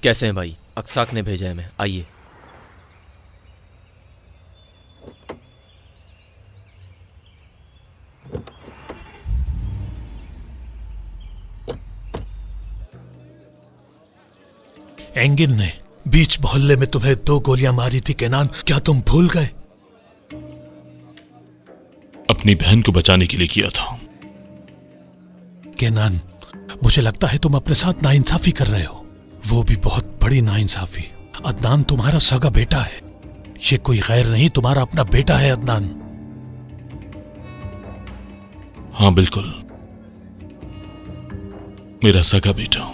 कैसे हैं भाई? अक्साक ने भेजा है, मैं आइए। एंगिन ने बीच मोहल्ले में तुम्हें 2 गोलियां मारी थी केनान, क्या तुम भूल गए? अपनी बहन को बचाने के लिए किया था। केनान, मुझे लगता है तुम अपने साथ नाइंसाफी कर रहे हो, वो भी बहुत बड़ी नाइंसाफी। अदनान तुम्हारा सगा बेटा है, ये कोई गैर नहीं, तुम्हारा अपना बेटा है अदनान। हाँ बिल्कुल, मेरा सगा बेटा।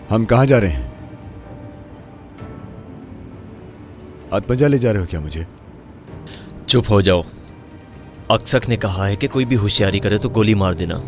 हम कहाँ जा रहे हैं? आत्मजा ले जा रहे हो क्या मुझे? चुप हो जाओ। अक्सक ने कहा है कि कोई भी होशियारी करे तो गोली मार देना।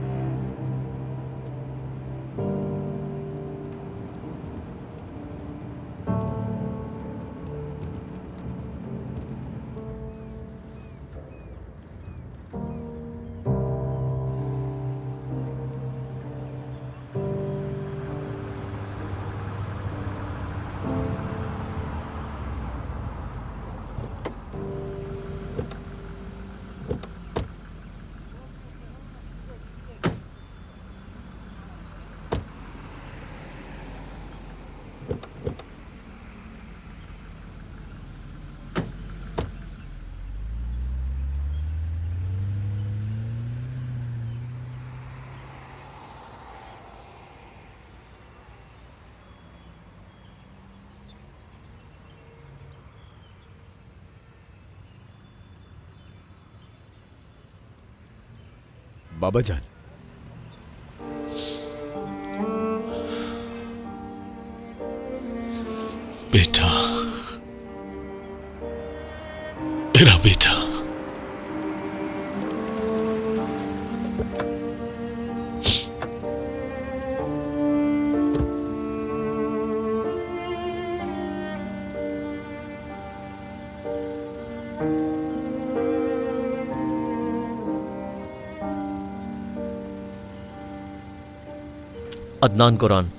बाबा जान, बेटा, मेरा बेटा। अदनान कुरान,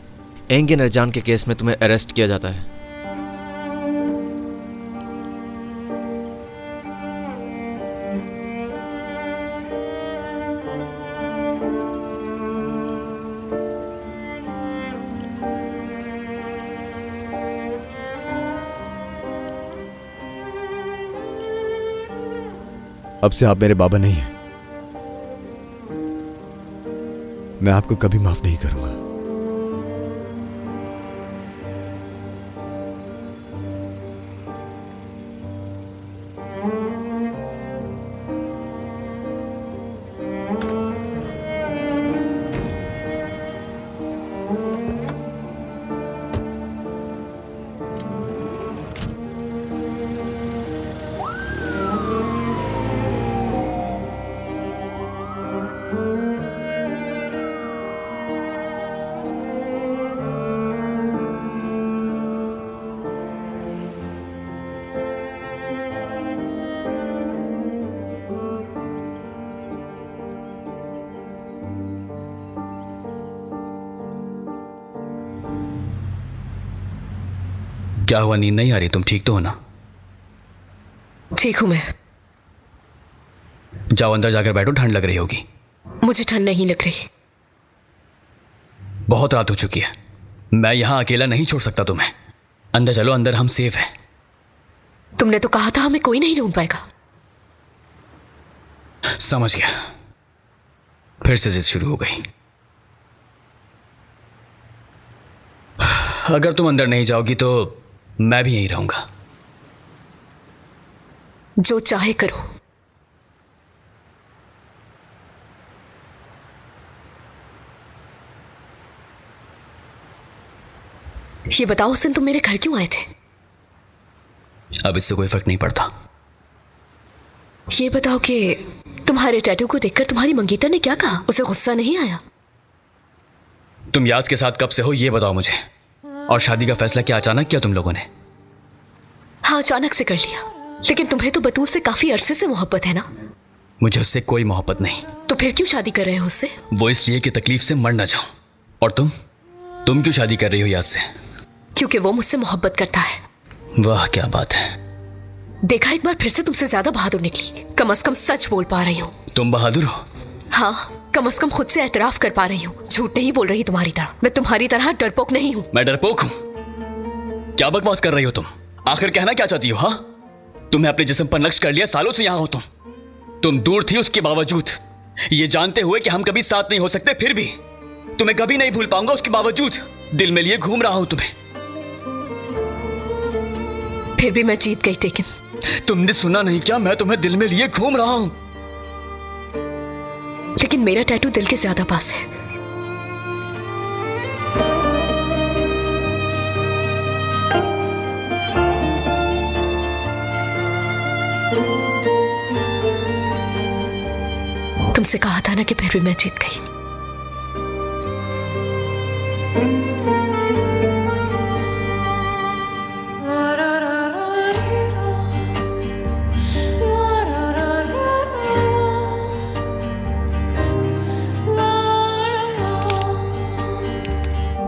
एंगिन अरजान के केस में तुम्हें अरेस्ट किया जाता है। अब से आप मेरे बाबा नहीं हैं। मैं आपको कभी माफ नहीं करूंगा। क्या हुआ, नींद नहीं आ रही? तुम ठीक तो हो ना? ठीक हूं मैं। जाओ अंदर जाकर बैठो, ठंड लग रही होगी। मुझे ठंड नहीं लग रही। बहुत रात हो चुकी है, मैं यहां अकेला नहीं छोड़ सकता तुम्हें। अंदर चलो, अंदर हम सेफ हैं। तुमने तो कहा था हमें कोई नहीं ढूंढ पाएगा। समझ गया, फिर से जिद शुरू हो गई। अगर तुम अंदर नहीं जाओगी तो मैं भी यहीं रहूंगा। जो चाहे करो। ये बताओ उस दिन तुम मेरे घर क्यों आए थे? अब इससे कोई फर्क नहीं पड़ता। ये बताओ कि तुम्हारे टैटू को देखकर तुम्हारी मंगेतर ने क्या कहा? उसे गुस्सा नहीं आया? तुम याज के साथ कब से हो ये बताओ मुझे, और शादी का फैसला क्या अचानक किया तुम लोगों ने? हाँ, अचानक से कर लिया। लेकिन तुम्हें तो बतूल से काफी अरसे से मोहब्बत है ना? मुझे उससे कोई मोहब्बत नहीं। तो फिर क्यों शादी कर रहे हो उससे? वो इसलिए कि तकलीफ से मर ना जाऊं। और तुम क्यों शादी कर रही हो याज से? क्योंकि वो मुझसे मोहब्बत करता है। वाह क्या बात है। देखा, एक बार फिर से तुमसे ज्यादा बहादुर निकली। कम से कम सच बोल पा रही हूँ। तुम बहादुर हो? हाँ, कम से कम खुद से एतराफ कर पा रही हूँ। झूठ नहीं बोल रही तुम्हारी तरह। मैं तुम्हारी तरह डरपोक नहीं हूँ। मैं डरपोक हूँ? क्या बकवास कर रही हो तुम? आखिर कहना क्या चाहती हो? हाँ, तुम्हें अपने जिस्म पर नक्श कर लिया, सालों से यहाँ हो तुम दूर थी उसके बावजूद, ये जानते हुए कि हम कभी साथ नहीं हो सकते, फिर भी तुम्हें कभी नहीं भूल पाऊंगा उसके बावजूद दिल में लिए घूम रहा हूं तुम्हें। फिर भी मैं जीत गई। टेकन, तुमने सुना नहीं क्या? मैं तुम्हें दिल में लिए घूम रहा हूं। लेकिन मेरा टैटू दिल के ज्यादा पास है। तुमसे कहा था ना कि फिर भी मैं जीत गई।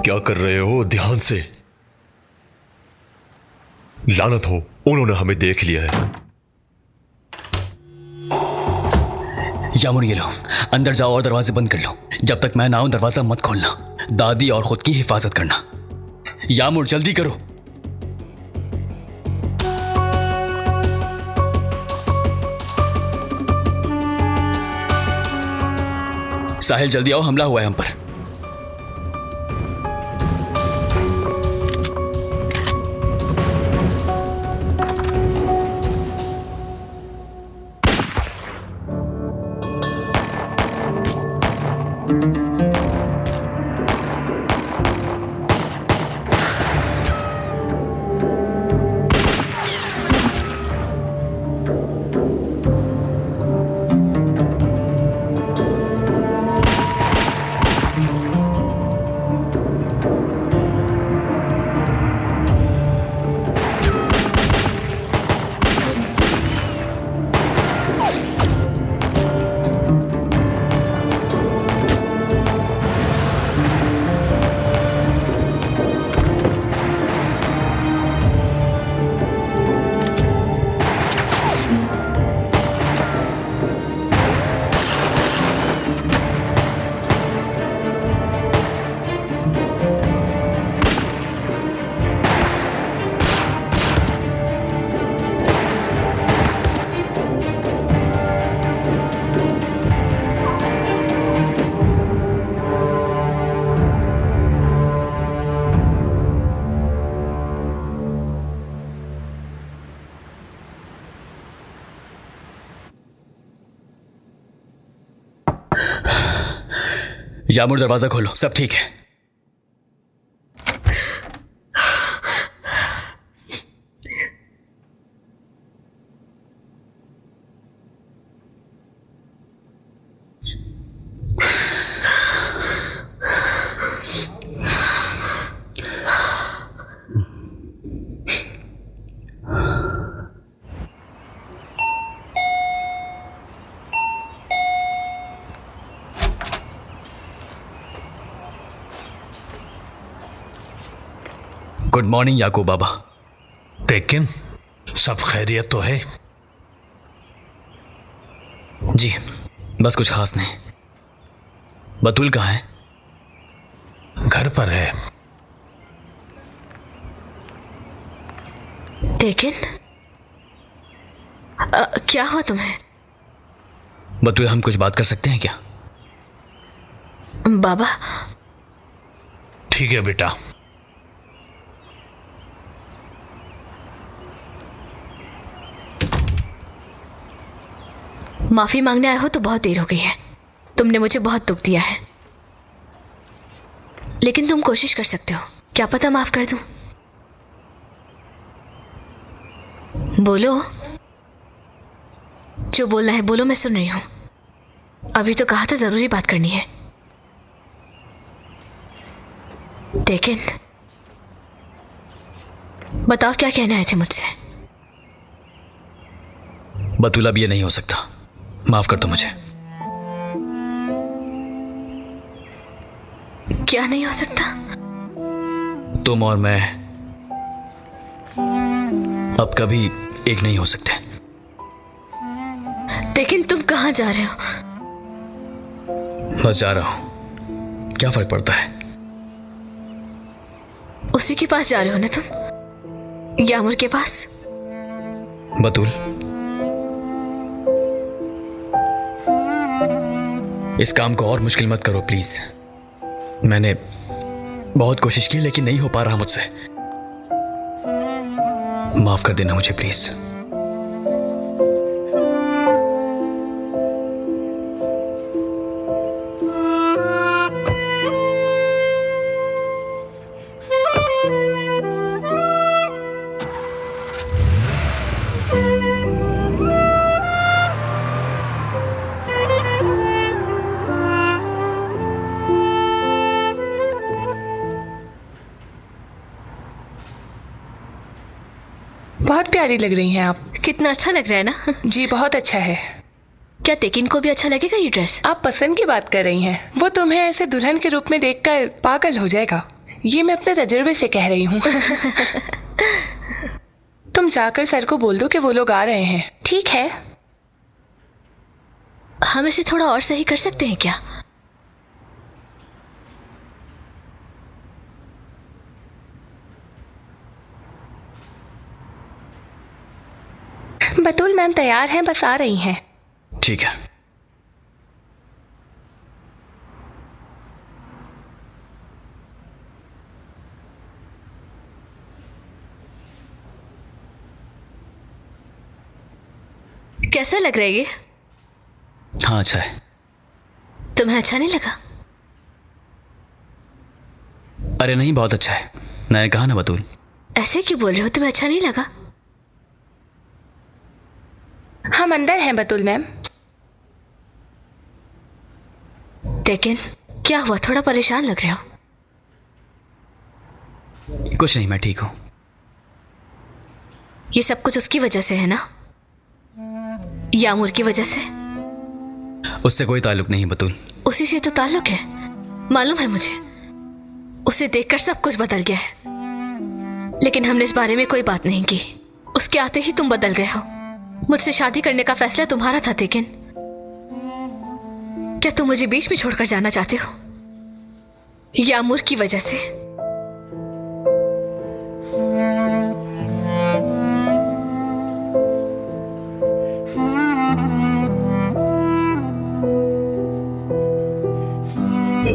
क्या कर रहे हो? ध्यान से। लानत हो, उन्होंने हमें देख लिया है। यामुन ये लो, अंदर जाओ और दरवाजे बंद कर लो। जब तक मैं ना आऊं दरवाजा मत खोलना। दादी और खुद की हिफाजत करना। यामुन जल्दी करो। साहिल जल्दी आओ, हमला हुआ है हम पर। यामुन दरवाजा खोलो, सब ठीक है। गुड मॉर्निंग याकूब बाबा। लेकिन सब खैरियत तो है? जी, बस कुछ खास नहीं। बतूल कहाँ है? घर पर है। लेकिन क्या हुआ तुम्हें? बतूल, हम कुछ बात कर सकते हैं क्या? बाबा। ठीक है बेटा। माफी मांगने आए हो तो बहुत देर हो गई है। तुमने मुझे बहुत दुख दिया है, लेकिन तुम कोशिश कर सकते हो। क्या पता माफ कर दूं। बोलो, जो बोलना है बोलो, मैं सुन रही हूं। अभी तो कहा था जरूरी बात करनी है, लेकिन बताओ क्या कहना आए थे मुझसे। बतूल, अब ये नहीं हो सकता, माफ कर दो मुझे। क्या नहीं हो सकता? तुम और मैं अब कभी एक नहीं हो सकते। लेकिन तुम कहाँ जा रहे हो? बस जा रहा हूं, क्या फर्क पड़ता है। उसी के पास जा रहे हो ना तुम, यामुर के पास? बतूल, इस काम को और मुश्किल मत करो प्लीज। मैंने बहुत कोशिश की लेकिन नहीं हो पा रहा मुझसे। माफ कर देना मुझे प्लीज। बहुत प्यारी लग रही हैं आप। कितना अच्छा लग रहा है ना? जी बहुत अच्छा है। क्या तेकिन को भी अच्छा लगेगा ये ड्रेस? आप पसंद की बात कर रही हैं। वो तुम्हें ऐसे दुल्हन के रूप में देखकर पागल हो जाएगा। ये मैं अपने तजुर्बे से कह रही हूँ। तुम जाकर सर को बोल दो कि वो लोग आ रहे हैं, ठीक है? हम इसे थोड़ा और सही कर सकते हैं क्या? बतूल मैम तैयार हैं, बस आ रही हैं। ठीक है। कैसा लग रहा है ये? हाँ अच्छा है। तुम्हें अच्छा नहीं लगा? अरे नहीं, बहुत अच्छा है। मैंने कहा ना बतूल। ऐसे क्यों बोल रहे हो? तुम्हें अच्छा नहीं लगा? हम अंदर हैं बतूल मैम। लेकिन क्या हुआ, थोड़ा परेशान लग रहे हो? कुछ नहीं, मैं ठीक हूं। ये सब कुछ उसकी वजह से है ना? यामुर की वजह से? उससे कोई ताल्लुक नहीं बतूल। उसी से तो ताल्लुक है, मालूम है मुझे। उसे देखकर सब कुछ बदल गया है, लेकिन हमने इस बारे में कोई बात नहीं की। उसके आते ही तुम बदल गए हो। मुझसे शादी करने का फैसला तुम्हारा था, लेकिन क्या तुम मुझे बीच में छोड़कर जाना चाहते हो? यामुर की वजह से?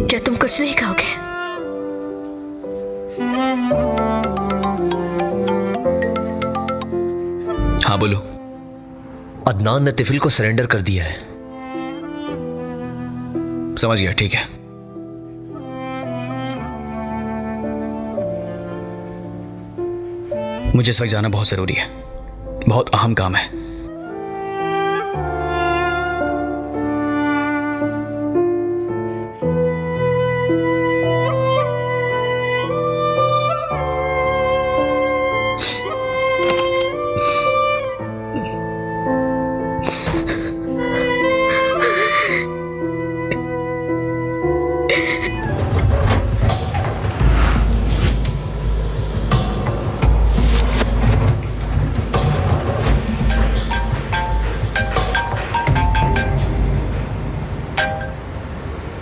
क्या तुम कुछ नहीं कहोगे? हाँ बोलो। अदनान ने तिफिल को सरेंडर कर दिया है। समझ गया, ठीक है। मुझे इस वक्त जाना बहुत जरूरी है, बहुत अहम काम है।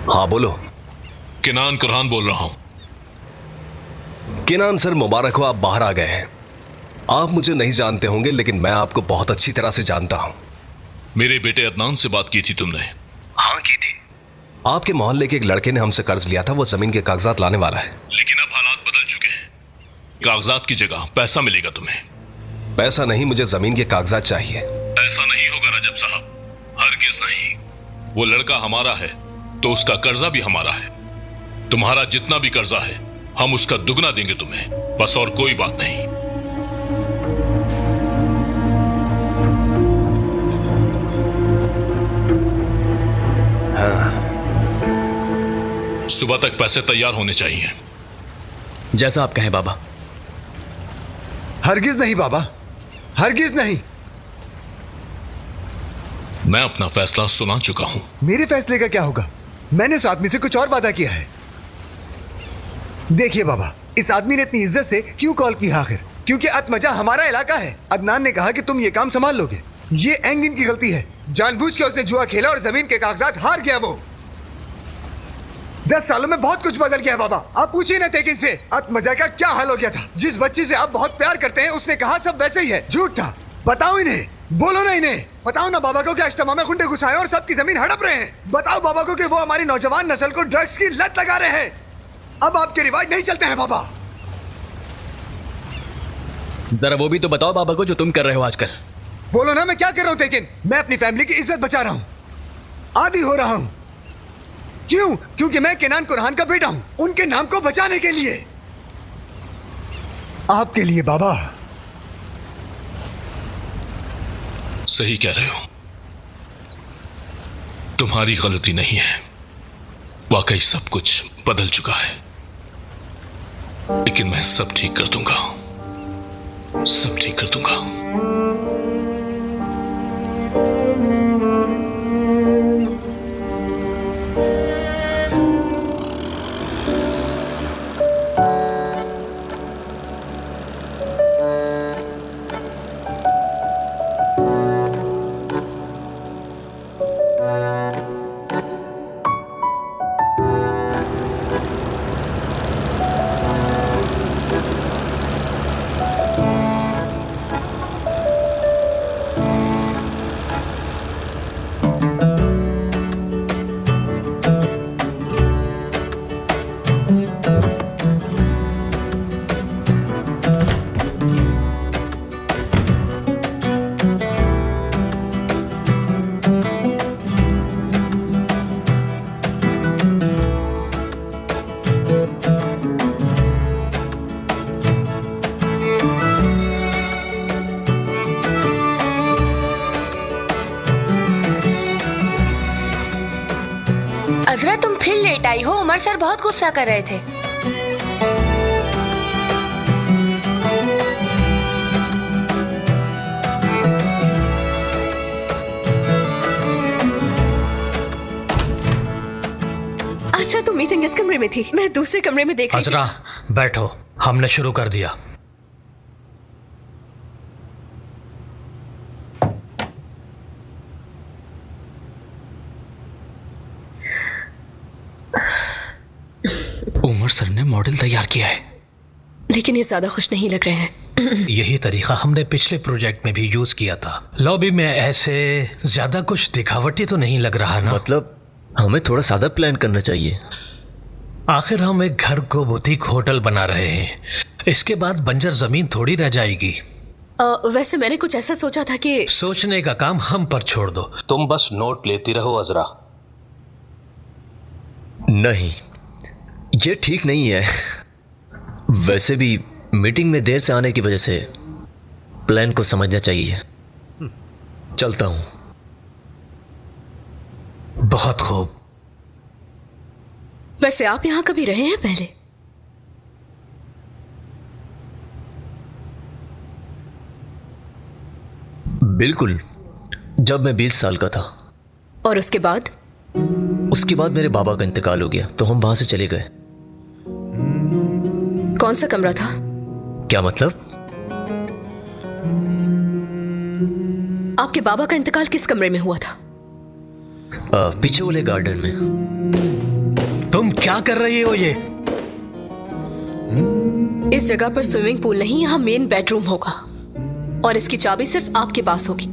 हाँ बोलो। किनान कुरहान बोल रहा हूं। किनान सर, मुबारक हो, आप बाहर आ गए हैं। आप मुझे नहीं जानते होंगे, लेकिन मैं आपको बहुत अच्छी तरह से जानता हूं। मेरे बेटे अदनान से बात की थी तुमने? हाँ की थी। आपके मोहल्ले के एक लड़के ने हमसे कर्ज लिया था, वो जमीन के कागजात लाने वाला है। लेकिन अब हालात बदल चुके हैं। कागजात की जगह पैसा मिलेगा तुम्हें। पैसा नहीं, मुझे जमीन के कागजात चाहिए। ऐसा नहीं होगा रजब साहब, हरगिज़ नहीं। वो लड़का हमारा है तो उसका कर्जा भी हमारा है। तुम्हारा जितना भी कर्जा है हम उसका दुगना देंगे तुम्हें, बस और कोई बात नहीं। सुबह तक पैसे तैयार होने चाहिए। जैसा आप कहें बाबा। हरगिज नहीं बाबा, हरगिज नहीं। मैं अपना फैसला सुना चुका हूं। मेरे फैसले का क्या होगा? मैंने उस आदमी से कुछ और वादा किया है। देखिए बाबा, इस आदमी ने इतनी इज्जत से क्यों कॉल की आखिर? क्योंकि अतमजा हमारा इलाका है। अदनान ने कहा कि तुम ये काम संभाल लोगे। ये एंगिन की गलती है। जानबूझ के उसने जुआ खेला और जमीन के कागजात हार गया वो। 10 सालों में बहुत कुछ बदल गया बाबा। आप पूछिए ना तेकिन से अतमजा का क्या हाल हो गया था। जिस बच्ची से आप बहुत प्यार करते हैं उसने कहा सब वैसे ही है। झूठ था। बताओ इन्हें, बोलो ना इन्हें। बताओ ना बाबा को कि अश्तमा में खुंडे घुसाए और सबकी जमीन हड़प रहे हैं। बताओ बाबा को कि वो हमारी नौजवान नस्ल को ड्रग्स की लत लगा रहे हैं। अब आपके रिवाज नहीं चलते हैं बाबा। जरा वो भी तो बताओ बाबा को जो तुम कर रहे हो आजकल। बोलो ना मैं क्या कर रहा हूं तेकिन? मैं अपनी फैमिली की इज्जत बचा रहा हूं। आदी हो रहा हूं। क्यों? क्योंकि मैं केनान कुरहान का बेटा हूं। उनके नाम को बचाने के लिए, आपके लिए बाबा। सही कह रहे हो, तुम्हारी गलती नहीं है। वाकई सब कुछ बदल चुका है, लेकिन मैं सब ठीक कर दूंगा, सब ठीक कर दूंगा। अजरा तुम फिर लेट आई हो। उमर सर बहुत गुस्सा कर रहे थे। अच्छा तो मीटिंग इस कमरे में थी, मैं दूसरे कमरे में देख रही थी। अजरा बैठो, हमने शुरू कर दिया। उमर सर ने मॉडल तैयार किया है, लेकिन ये ज्यादा खुश नहीं लग रहे हैं। यही तरीका हमने पिछले प्रोजेक्ट में भी यूज किया था। लॉबी में ऐसे ज्यादा कुछ दिखावटी तो नहीं लग रहा ना? मतलब हमें थोड़ा सादा प्लान करना चाहिए। आखिर हम एक घर को बुटीक होटल बना रहे हैं। इसके बाद बंजर जमीन थोड़ी रह जाएगी। वैसे मैंने कुछ ऐसा सोचा था कि सोचने का काम हम पर छोड़ दो, तुम बस नोट लेती रहो अजरा। नहीं, ये ठीक नहीं है। वैसे भी मीटिंग में देर से आने की वजह से प्लान को समझना चाहिए। चलता हूं। बहुत खूब। वैसे आप यहां कभी रहे हैं पहले? बिल्कुल, जब मैं 20 साल का था। और उसके बाद? उसके बाद मेरे बाबा का इंतकाल हो गया तो हम वहां से चले गए। कौन सा कमरा था? क्या मतलब? आपके बाबा का इंतकाल किस कमरे में हुआ था? पीछे वाले गार्डन में। तुम क्या कर रही हो ये? इस जगह पर स्विमिंग पूल नहीं, यहाँ मेन बेडरूम होगा और इसकी चाबी सिर्फ आपके पास होगी।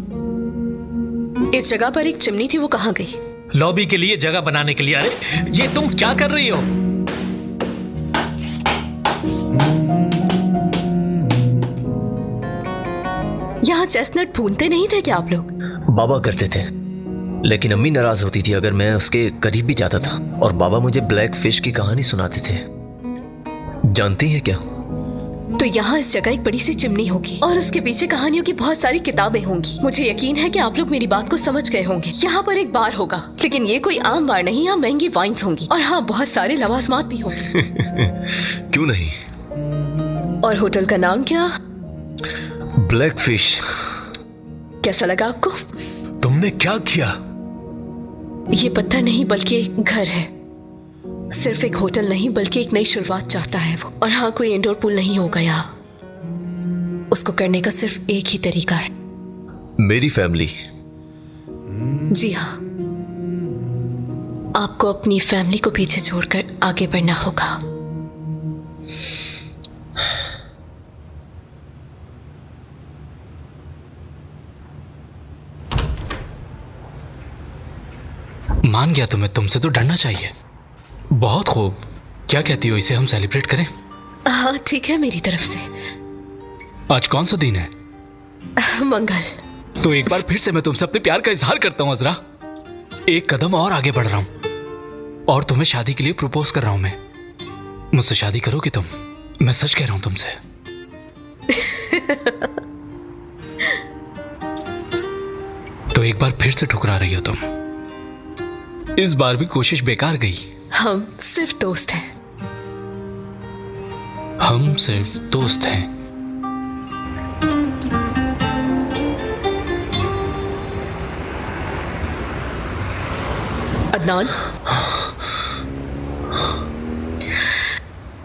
इस जगह पर एक चिमनी थी, वो कहाँ गई? लॉबी के लिए जगह बनाने के लिए। अरे ये तुम क्या कर रही हो? यहाँ चेस्टनट भूनते नहीं थे क्या आप लोग? बाबा करते थे, लेकिन अम्मी नाराज होती थी अगर मैं उसके करीब भी जाता था। और बाबा मुझे ब्लैक फिश की कहानी सुनाते थे। जानती हैं क्या? तो यहाँ इस जगह एक बड़ी सी चिमनी होगी और उसके पीछे कहानियों की बहुत सारी किताबें होंगी। मुझे यकीन है कि आप लोग मेरी बात को समझ गए होंगे। यहाँ पर एक बार होगा, लेकिन ये कोई आम बार नहीं। यहाँ महंगी वाइन्स होंगी और हाँ, बहुत सारे लवाजमात भी होंगे। क्यों नहीं? और होटल का नाम क्या? Black fish. कैसा लगा आपको? तुमने क्या किया? ये पत्थर नहीं बल्कि एक घर है। सिर्फ एक होटल नहीं बल्कि एक नई शुरुआत चाहता है वो। और हाँ, कोई इंडोर पूल नहीं होगा यहाँ। उसको करने का सिर्फ एक ही तरीका है। मेरी फैमिली। जी हाँ, आपको अपनी फैमिली को पीछे छोड़कर आगे बढ़ना होगा। मान गया तुम्हें, तुमसे तो डरना चाहिए। बहुत खूब। क्या कहती हो, इसे हम सेलिब्रेट करें? हाँ ठीक है, मेरी तरफ से। आज कौन सा दिन है? मंगल। तो एक बार फिर से मैं तुमसे अपने प्यार का इजहार करता हूँ अजरा। एक कदम और आगे बढ़ रहा हूँ और तुम्हें शादी के लिए प्रपोज कर रहा हूँ मैं। मुझसे शादी करोगी तुम? मैं सच कह रहा हूँ तुमसे। तो एक बार फिर से ठुकरा रही हो तुम। इस बार भी कोशिश बेकार गई। हम सिर्फ दोस्त हैं। हम सिर्फ दोस्त हैं। अदनान,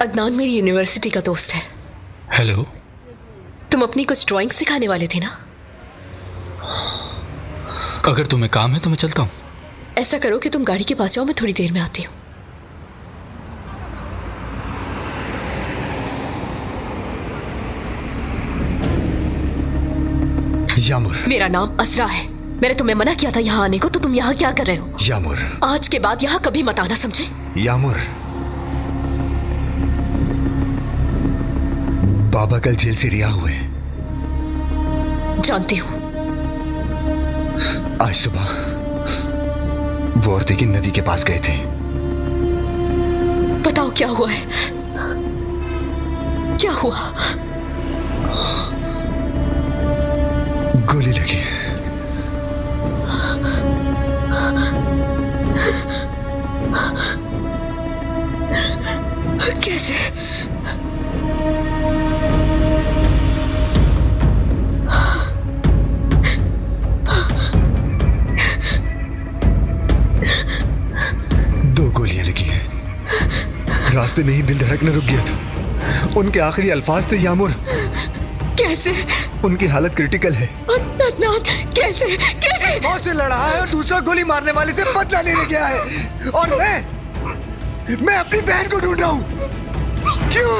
अदनान मेरी यूनिवर्सिटी का दोस्त है। हेलो। तुम अपनी कुछ ड्राइंग सिखाने वाले थे ना? अगर तुम्हें काम है तो मैं चलता हूँ। ऐसा करो कि तुम गाड़ी के पास जाओ, मैं थोड़ी देर में आती हूँ। यामुर। मेरा नाम असरा है। मैंने तुम्हें मना किया था यहाँ आने को, तो तुम यहाँ क्या कर रहे हो? यामुर। आज के बाद यहाँ कभी मत आना, समझे? यामुर, बाबा कल जेल से रिहा हुए। जानती हूँ। आज सुबह वो और तेकिन नदी के पास गए थे। बताओ क्या हुआ है? क्या हुआ? गोली लगी। कैसे? दो गोलियां लगी हैं। रास्ते में ही दिल धड़कना रुक गया था। उनके आखिरी अल्फाज थे, यामुर। कैसे? उनकी हालत क्रिटिकल है। अदनान, कैसे? कैसे? मौत से लड़ा है और दूसरा गोली मारने वाले से बदला लेने गया है। और मैं अपनी बहन को ढूंढ रहा हूं। क्यों?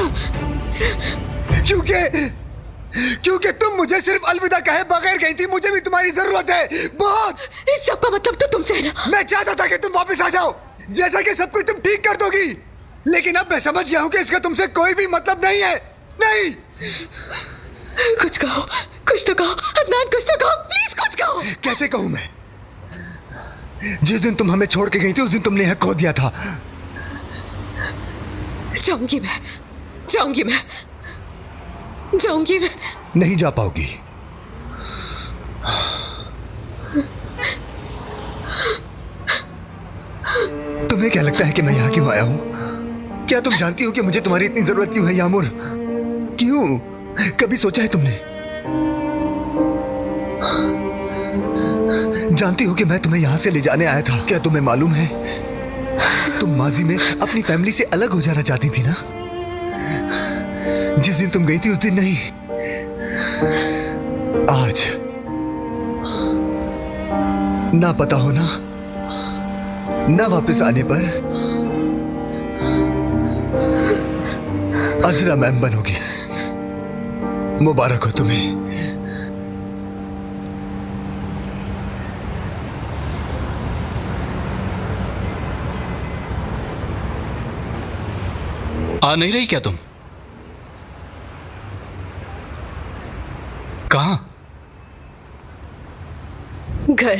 क्योंकि तुम मुझे सिर्फ अलविदा कहे बगैर गई थी। मुझे भी तुम्हारी जरूरत है, बहुत। इस सब का मतलब तो तुमसे है ना? मैं चाहता था कि तुम वापस आ जाओ, जैसा कि सब कुछ तुम ठीक कर दोगी। लेकिन अब मैं समझ गया हूं कि इसका तुमसे कोई भी मतलब नहीं है। नहीं। कुछ कहो, कुछ तो कहो अदनान, कुछ तो कहो, प्लीज कुछ कहो। कैसे कहूं मैं? जिस दिन तुम हमें छोड़ के गई थी उस दिन तुमने यह खो दिया था। जाऊंगी मैं, जाऊंगी मैं, जाऊंगी मैं। नहीं जा पाओगी। तुम्हें क्या लगता है कि मैं यहां क्यों आया हूं? क्या तुम जानती हो कि मुझे तुम्हारी इतनी जरूरत क्यों है, यामुर? क्यों? कभी सोचा है तुमने? जानती हो कि मैं तुम्हें यहां से ले जाने आया था। क्या तुम्हें मालूम है, तुम माजी में अपनी फैमिली से अलग हो जाना चाहती थी ना? जिस दिन तुम गई थी उस दिन नहीं, आज। ना पता होना, ना वापस आने पर अजरा मैम बनोगी। मुबारक हो तुम्हें। आ नहीं रही क्या तुम? कहां? घर।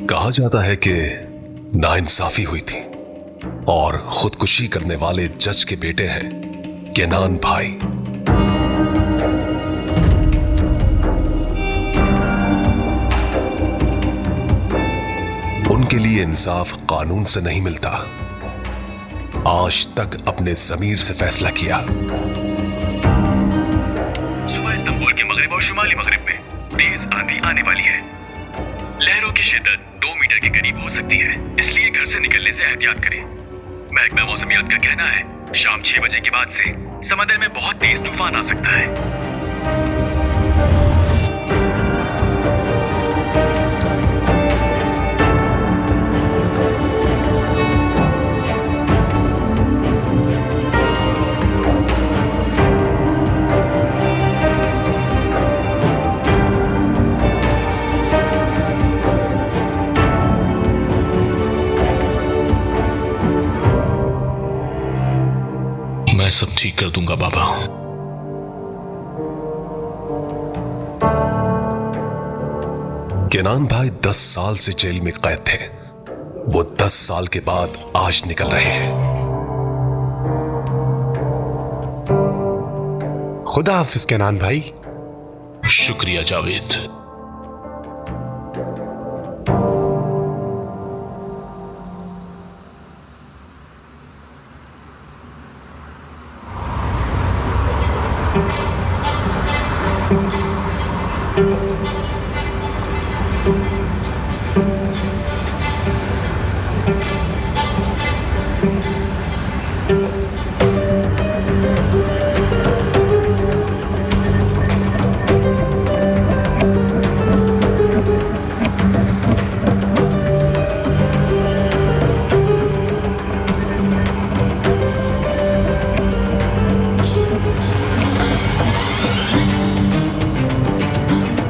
कहा जाता है कि नाइंसाफी हुई थी और खुदकुशी करने वाले जज के बेटे हैं केनान भाई। उनके लिए इंसाफ कानून से नहीं मिलता, आज तक अपने ज़मीर से फैसला किया। सुबह इस्तांबुल के मगरिब और शुमाली मगरिब में तेज आंधी आने वाली है। लहरों की शिद्दत 2 मीटर के करीब हो सकती है, इसलिए घर से निकलने से एहतियात करें। महकमा मौसमियात का कहना है शाम 6 बजे के बाद से समंदर में बहुत तेज तूफान आ सकता है। मैं सब ठीक कर दूंगा बाबा। केनान भाई 10 साल से जेल में कैद थे। वो 10 साल के बाद आज निकल रहे हैं। खुदा हाफिज केनान भाई। शुक्रिया जावेद।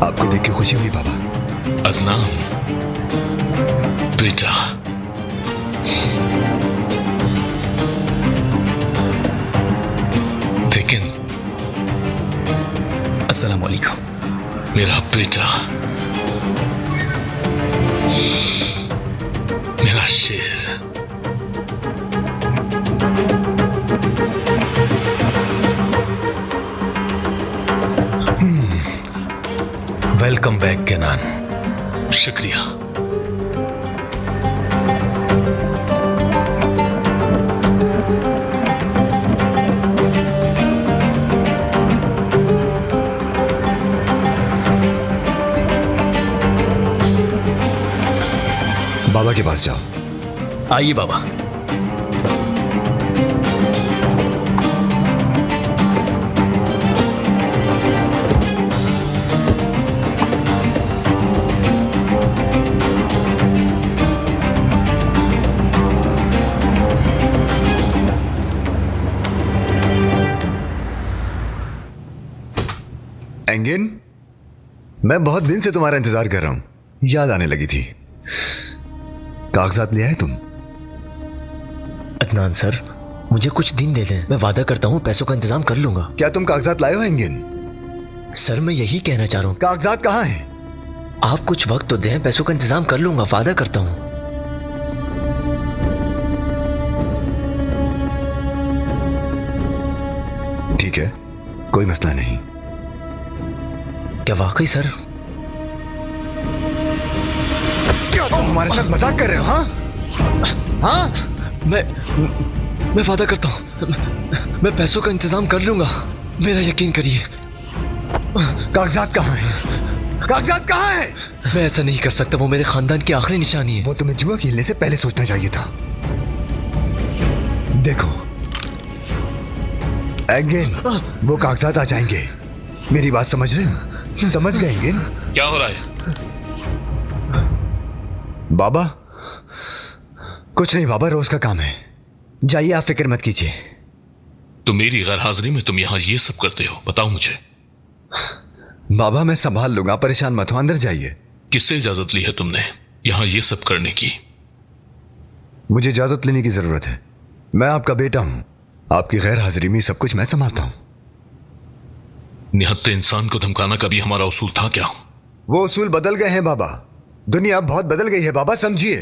आपको देख के खुशी हुई बाबा। अदनान बेटा, लेकिन अस्सलाम वालेकुम। मेरा बेटा, मेरा शेर। Welcome back Kenan. शुक्रिया। बाबा के पास जाओ। आइए बाबा। एंगिन, मैं बहुत दिन से तुम्हारा इंतजार कर रहा हूं। याद आने लगी थी। कागजात ले आए तुम? अदनान सर, मुझे कुछ दिन दे दें, मैं वादा करता हूँ पैसों का इंतजाम कर लूंगा। क्या तुम कागजात लाए हो एंगिन? सर मैं यही कहना चाह रहा हूँ। कागजात कहाँ हैं? आप कुछ वक्त तो दें, पैसों का इंतजाम कर लूंगा, वादा करता हूँ। ठीक है, कोई मसला नहीं। क्या वाकई सर? क्या तुम हमारे साथ मजाक कर रहे हो? हाँ हाँ, मैं वादा करता हूँ, मैं पैसों का इंतजाम कर लूंगा, मेरा यकीन करिए। कागजात कहाँ हैं? कागजात कहाँ हैं? मैं ऐसा नहीं कर सकता, वो मेरे खानदान की आखिरी निशानी है। वो तुम्हें जुआ खेलने से पहले सोचना चाहिए था। देखो एंगिन, वो कागजात आ जाएंगे। मेरी बात समझ रहे हो? समझ गए एंगिन? क्या हो रहा है? बाबा कुछ नहीं बाबा, रोज का काम है। जाइए, आप फिक्र मत कीजिए। तो मेरी गैर हाजिरी में तुम यहां ये सब करते हो? बताओ मुझे। बाबा मैं संभाल लूंगा, परेशान मत हो, अंदर जाइए। किससे इजाजत ली है तुमने यहां ये सब करने की? मुझे इजाजत लेने की जरूरत है। मैं आपका बेटा हूं, आपकी गैर हाजिरी में सब कुछ मैं संभालता हूं। निहत्ते इंसान को धमकाना कभी हमारा उसूल था क्या? वो उसूल बदल गए हैं बाबा। दुनिया बहुत बदल गई है बाबा, समझिए।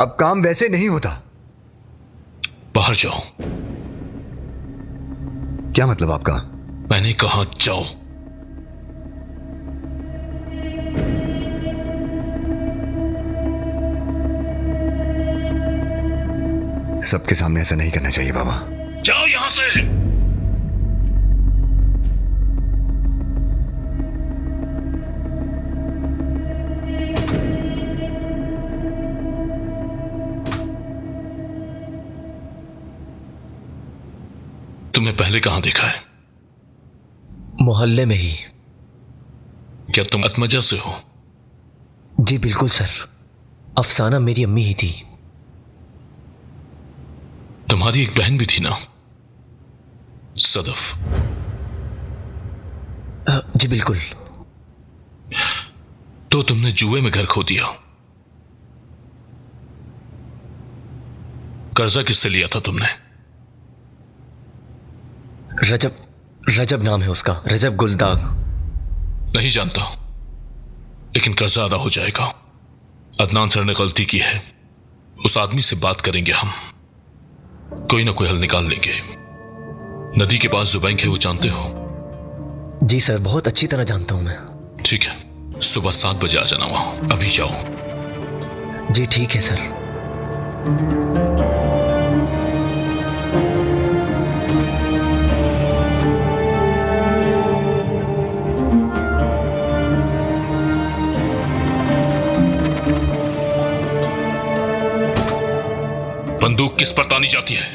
अब काम वैसे नहीं होता। बाहर जाओ। क्या मतलब आपका? मैंने कहा जाओ। सबके सामने ऐसा नहीं करना चाहिए बाबा। जाओ यहां से। तुम्हें पहले कहां देखा है? मोहल्ले में ही। क्या तुम अत्मजा से हो? जी बिल्कुल सर, अफसाना मेरी अम्मी ही थी। तुम्हारी एक बहन भी थी ना, सदफ? जी बिल्कुल। तो तुमने जुए में घर खो दिया। कर्जा किससे लिया था तुमने? रजब नाम है उसका, रजब गुलदाग। नहीं जानता, लेकिन कर्जा अदा हो जाएगा। अदनान सर ने गलती की है, उस आदमी से बात करेंगे हम, कोई ना कोई हल निकाल लेंगे। नदी के पास जो बैंक है वो जानते हो? जी सर, बहुत अच्छी तरह जानता हूं मैं। ठीक है, सुबह 7 बजे आ जाना वहां। अभी जाओ। जी ठीक है सर। बंदूक किस पर तानी जाती है?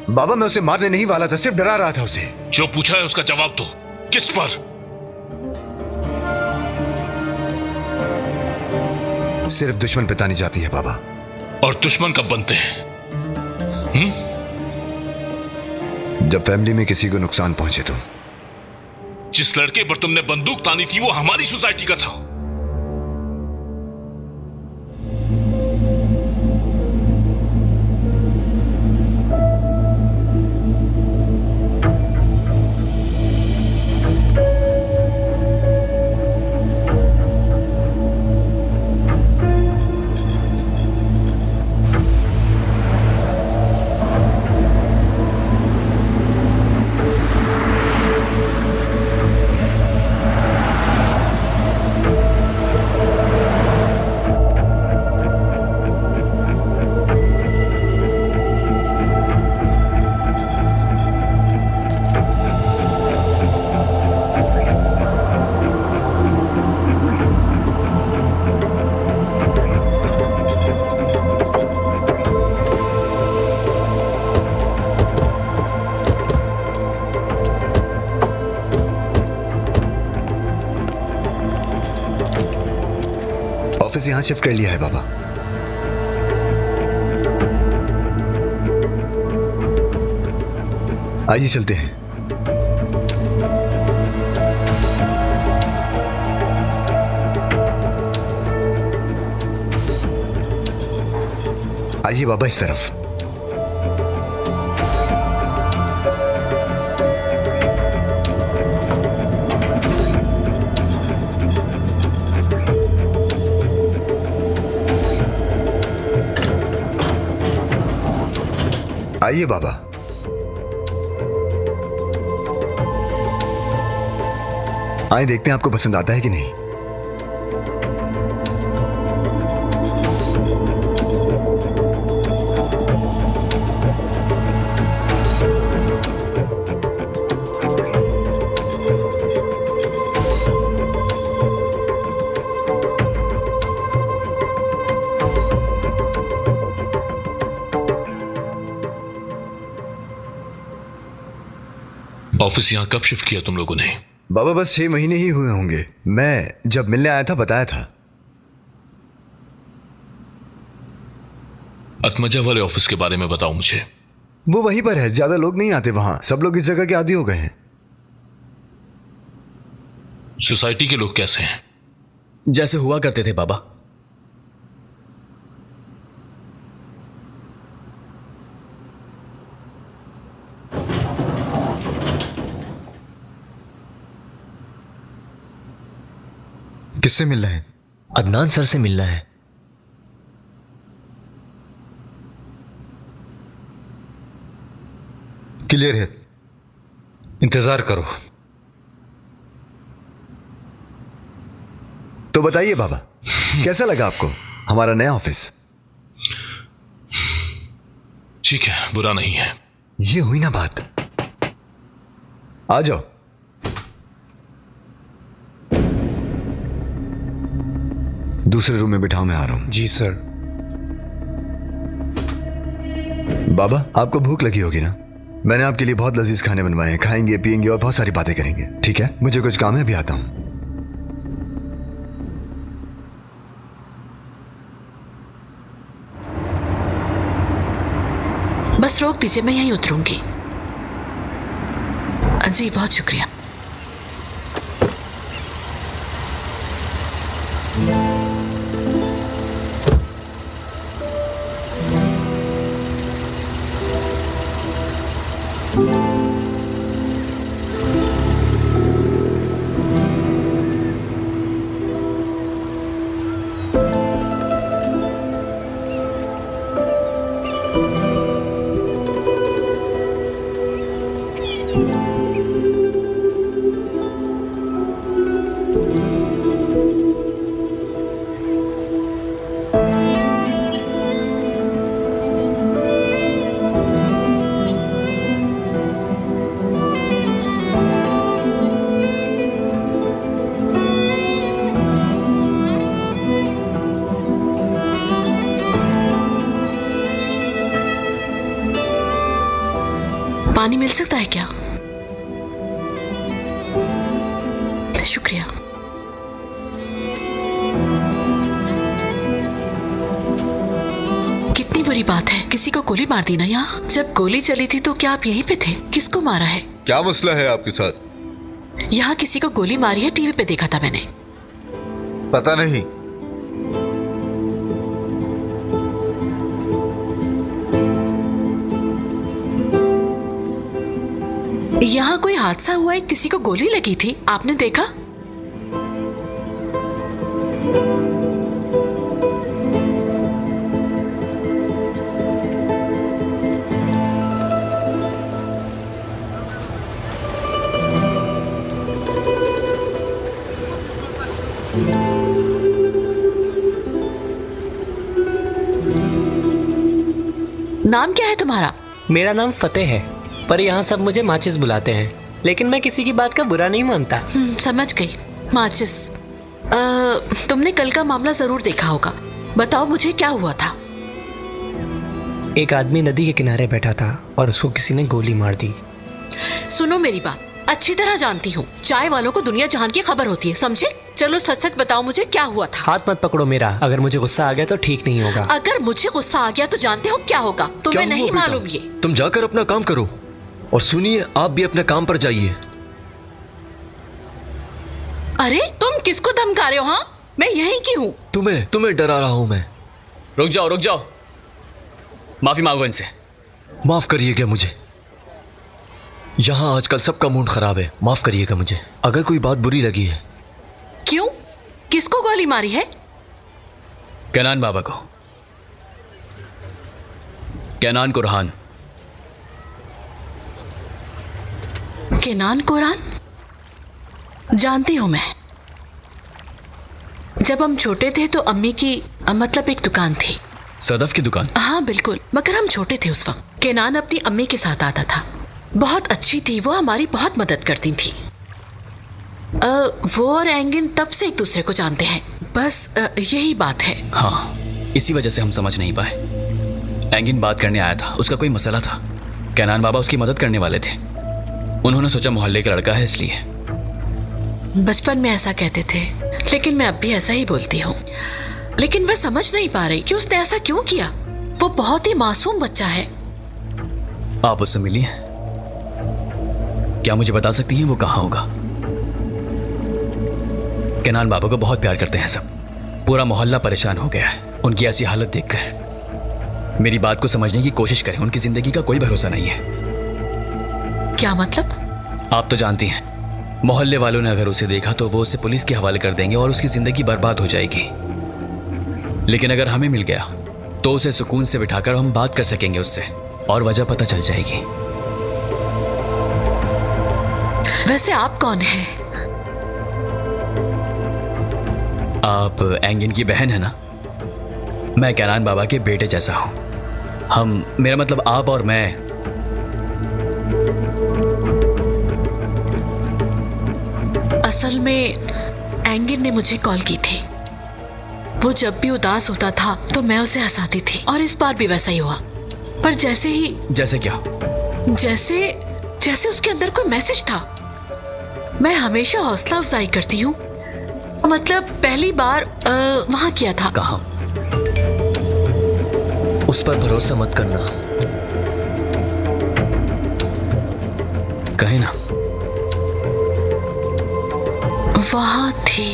बाबा मैं उसे मारने नहीं वाला था, सिर्फ डरा रहा था उसे। जो पूछा है उसका जवाब दो। किस पर? सिर्फ दुश्मन पे तानी जाती है बाबा। और दुश्मन कब बनते हैं? जब फैमिली में किसी को नुकसान पहुंचे तो। जिस लड़के पर तुमने बंदूक तानी थी वो हमारी सोसाइटी का था। ऑफिस यहां शिफ्ट कर लिया है बाबा। आइए चलते हैं। आइए बाबा इस तरफ। आइए बाबा। आइए देखते हैं आपको पसंद आता है कि नहीं। ऑफिस यहां कब शिफ्ट किया तुम लोगों ने? बाबा बस 6 महीने ही हुए होंगे। मैं जब मिलने आया था बताया था। अत्मजा वाले ऑफिस के बारे में बताओ मुझे। वो वहीं पर है, ज्यादा लोग नहीं आते वहां, सब लोग इस जगह के आदी हो गए हैं। सोसाइटी के लोग कैसे हैं? जैसे हुआ करते थे बाबा। किससे मिलना है? अदनान सर से मिलना है। क्लियर है। इंतजार करो। तो बताइए बाबा, कैसा लगा आपको हमारा नया ऑफिस? ठीक है, बुरा नहीं है। ये हुई ना बात। आ जाओ। दूसरे रूम में बिठाओ, मैं आ रहा हूं। जी सर। बाबा, आपको भूख लगी होगी ना? मैंने आपके लिए बहुत लजीज खाने बनवाए हैं। खाएंगे, पिएंगे और बहुत सारी बातें करेंगे, ठीक है? मुझे कुछ काम है, अभी आता हूं। बस रोक दीजिए, मैं यहीं उतरूंगी। जी बहुत शुक्रिया। पानी मिल सकता है क्या? शुक्रिया। कितनी बुरी बात है, किसी को गोली मार दी ना यहाँ। जब गोली चली थी तो क्या आप यहीं पे थे? किसको मारा है? क्या मसला है आपके साथ? यहाँ किसी को गोली मारी है, टीवी पे देखा था मैंने। पता नहीं। यहाँ कोई हादसा हुआ है, किसी को गोली लगी थी, आपने देखा? नाम क्या है तुम्हारा? मेरा नाम फतेह है, पर यहाँ सब मुझे माचिस बुलाते हैं। लेकिन मैं किसी की बात का बुरा नहीं मानता। समझ गई, माचिस। तुमने कल का मामला जरूर देखा होगा। बताओ मुझे, क्या हुआ था? एक आदमी नदी के किनारे बैठा था और उसको किसी ने गोली मार दी। सुनो मेरी बात, अच्छी तरह जानती हूँ चाय वालों को दुनिया जहान की खबर होती है, समझे? चलो सच सच बताओ मुझे, क्या हुआ था? हाथ मत पकड़ो मेरा, अगर मुझे गुस्सा आ गया तो ठीक नहीं होगा। अगर मुझे गुस्सा आ गया तो जानते हो क्या होगा? तुम्हें नहीं मालूम ये? तुम जाकर अपना काम करो और सुनिए, आप भी अपने काम पर जाइए। अरे तुम किसको धमका रहे हो? हाँ, मैं यहीं की हूँ। तुम्हें डरा रहा हूँ मैं। रुक जाओ, माफी मांगो इनसे। माफ करिएगा मुझे, यहाँ आजकल सबका मूड खराब है। माफ करिएगा मुझे अगर कोई बात बुरी लगी है। क्यों? किसको गोली मारी है? कैनान बाबा को, कैनान कुरहान। केनान कोरान? जानती हूँ मैं। जब हम छोटे थे तो अम्मी की मतलब एक दुकान थी। सदफ की दुकान? हाँ बिल्कुल, मगर हम छोटे थे उस वक्त। केनान अपनी अम्मी के साथ आता था, बहुत अच्छी थी वो, हमारी बहुत मदद करती थी। वो और एंगिन तब से एक दूसरे को जानते हैं, बस यही बात है। हाँ, इसी वजह से हम समझ नहीं पाए। एंगिन बात करने आया था, उसका कोई मसला था। कैनान बाबा उसकी मदद करने वाले थे। उन्होंने सोचा मोहल्ले का लड़का है इसलिए। बचपन में ऐसा कहते थे, लेकिन मैं अब भी ऐसा ही बोलती हूँ। लेकिन मैं समझ नहीं पा रही कि उसने ऐसा क्यों किया। वो बहुत ही मासूम बच्चा है। आप उससे मिली हैं? क्या मुझे बता सकती हैं वो कहाँ होगा? कैनान बाबा को बहुत प्यार करते हैं सब। पूरा मोहल्ला परेशान हो गया है उनकी ऐसी हालत देखकर। मेरी बात को समझने की कोशिश करें, उनकी जिंदगी का कोई भरोसा नहीं है। क्या मतलब? आप तो जानती हैं, मोहल्ले वालों ने अगर उसे देखा तो वो उसे पुलिस के हवाले कर देंगे और उसकी जिंदगी बर्बाद हो जाएगी। लेकिन अगर हमें मिल गया तो उसे सुकून से बिठाकर हम बात कर सकेंगे उससे और वजह पता चल जाएगी। वैसे आप कौन हैं? आप एंगिन की बहन है ना? मैं कैनान बाबा के बेटे जैसा हूं। मेरा मतलब आप और मैं। असल में एंगिन ने मुझे कॉल की थी। वो जब भी उदास होता था तो मैं उसे हंसाती थी, और इस बार भी वैसा ही हुआ। पर जैसे ही जैसे क्या? जैसे उसके अंदर कोई मैसेज था। मैं हमेशा हौसला अफजाई करती हूँ, मतलब पहली बार वहां किया था। कहाँ? उस पर भरोसा मत करना। कहे ना। वहां थी।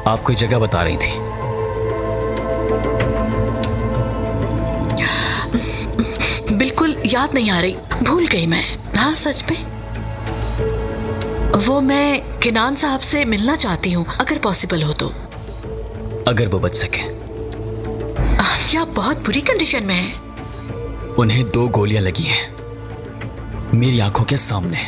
आप कोई जगह बता रही थी। बिल्कुल याद नहीं आ रही, भूल गई मैं। हाँ सच में। वो मैं किनान साहब से मिलना चाहती हूँ, अगर पॉसिबल हो तो। अगर वो बच सके। क्या बहुत बुरी कंडीशन में है? उन्हें 2 गोलियां लगी हैं मेरी आंखों के सामने।